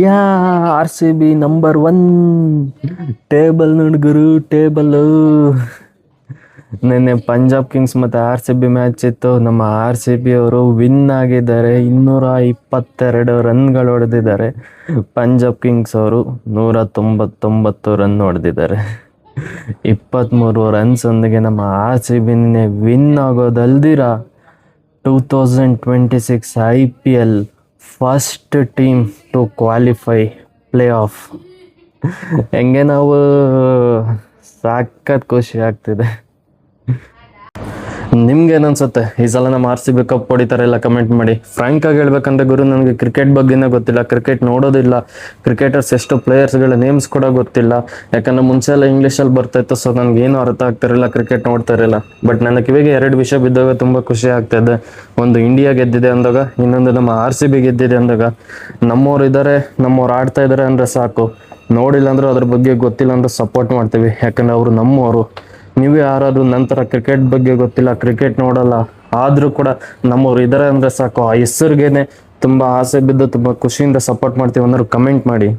ಯಾ RCB number 1 table ನೋಡ್ಗುರು table. ನಿನ್ನೆ Punjab Kings ಮತ್ತು RCB match ಇತ್ತು. ನಮ್ಮ RCB ಅವರು ವಿನ್ ಆಗಿದ್ದಾರೆ. 222 ರನ್ಗಳು ಹೊಡೆದಿದ್ದಾರೆ. ಪಂಜಾಬ್ ಕಿಂಗ್ಸ್ ಅವರು 199 ರನ್ ಹೊಡೆದಿದ್ದಾರೆ. 23 ರನ್ಸ್ ಒಂದಿಗೆ ನಮ್ಮ RCB ವಿನ್ ಆಗೋದಲ್ದಿರ 2026 IPL first team to qualify play off. ಹೆಂಗೆ ನಾವು ಸಾಕತ್ ಖುಷಿ ಆಗ್ತಿದೆ. ನಿಮ್ಗೇನನ್ಸುತ್ತೆ ಈ ಸಲ ನಮ್ಮ RCB ಕಪ್ ಹೊಡಿತಾರೆ? ಎಲ್ಲ ಕಮೆಂಟ್ ಮಾಡಿ. ಫ್ರ್ಯಾಂಕ್ ಆಗಿ ಹೇಳ್ಬೇಕಂದ್ರೆ ಗುರು, ನನಗೆ ಕ್ರಿಕೆಟ್ ಬಗ್ಗೆನೇ ಗೊತ್ತಿಲ್ಲ, ಕ್ರಿಕೆಟ್ ನೋಡೋದಿಲ್ಲ, ಕ್ರಿಕೆಟರ್ಸ್ ಎಷ್ಟು ಪ್ಲೇಯರ್ಸ್ಗಳ ನೇಮ್ಸ್ ಕೂಡ ಗೊತ್ತಿಲ್ಲ. ಯಾಕಂದ್ರೆ ಮುಂಚೆ ಎಲ್ಲ ಇಂಗ್ಲೀಷಲ್ಲಿ ಬರ್ತಾಯಿತ್ತು, ಸೊ ನನಗೇನು ಅರ್ಥ ಆಗ್ತಿರಲಿಲ್ಲ, ಕ್ರಿಕೆಟ್ ನೋಡ್ತಾ ಇರಲಿಲ್ಲ. ಬಟ್ ನನ್ನ ಕಿವಿಗೆ 2 ವಿಷಯ ಬಿದ್ದಾಗ ತುಂಬ ಖುಷಿ ಆಗ್ತಾಯಿದೆ. ಒಂದು ಇಂಡಿಯಾ ಗೆದ್ದಿದೆ ಅಂದಾಗ, ಇನ್ನೊಂದು ನಮ್ಮ RCB ಗೆದ್ದಿದೆ ಅಂದಾಗ. ನಮ್ಮವ್ರು ಇದ್ದಾರೆ, ನಮ್ಮವ್ರು ಆಡ್ತಾ ಇದ್ದಾರೆ ಅಂದರೆ ಸಾಕು. ನೋಡಿಲ್ಲ ಅಂದರೂ ಅದ್ರ ಬಗ್ಗೆ ಗೊತ್ತಿಲ್ಲ ಅಂದ್ರೆ ಸಪೋರ್ಟ್ ಮಾಡ್ತೀವಿ, ಯಾಕಂದ್ರೆ ಅವರು ನಮ್ಮವರು. ನೀವು ಯಾರಾದರೂ ನಂತರ ಕ್ರಿಕೆಟ್ ಬಗ್ಗೆ ಗೊತ್ತಿಲ್ಲ, ಕ್ರಿಕೆಟ್ ನೋಡಲ್ಲ, ಆದರೂ ಕೂಡ ನಮ್ಮವ್ರು ಇದ್ದಾರೆ ಅಂದರೆ ಸಾಕು, ಆ ಹೆಸರಿಗೇನೆ ತುಂಬ ಆಸೆ ಬಿದ್ದು ತುಂಬ ಖುಷಿಯಿಂದ ಸಪೋರ್ಟ್ ಮಾಡ್ತೀವಿ ಅನ್ನೋರು ಕಮೆಂಟ್ ಮಾಡಿ.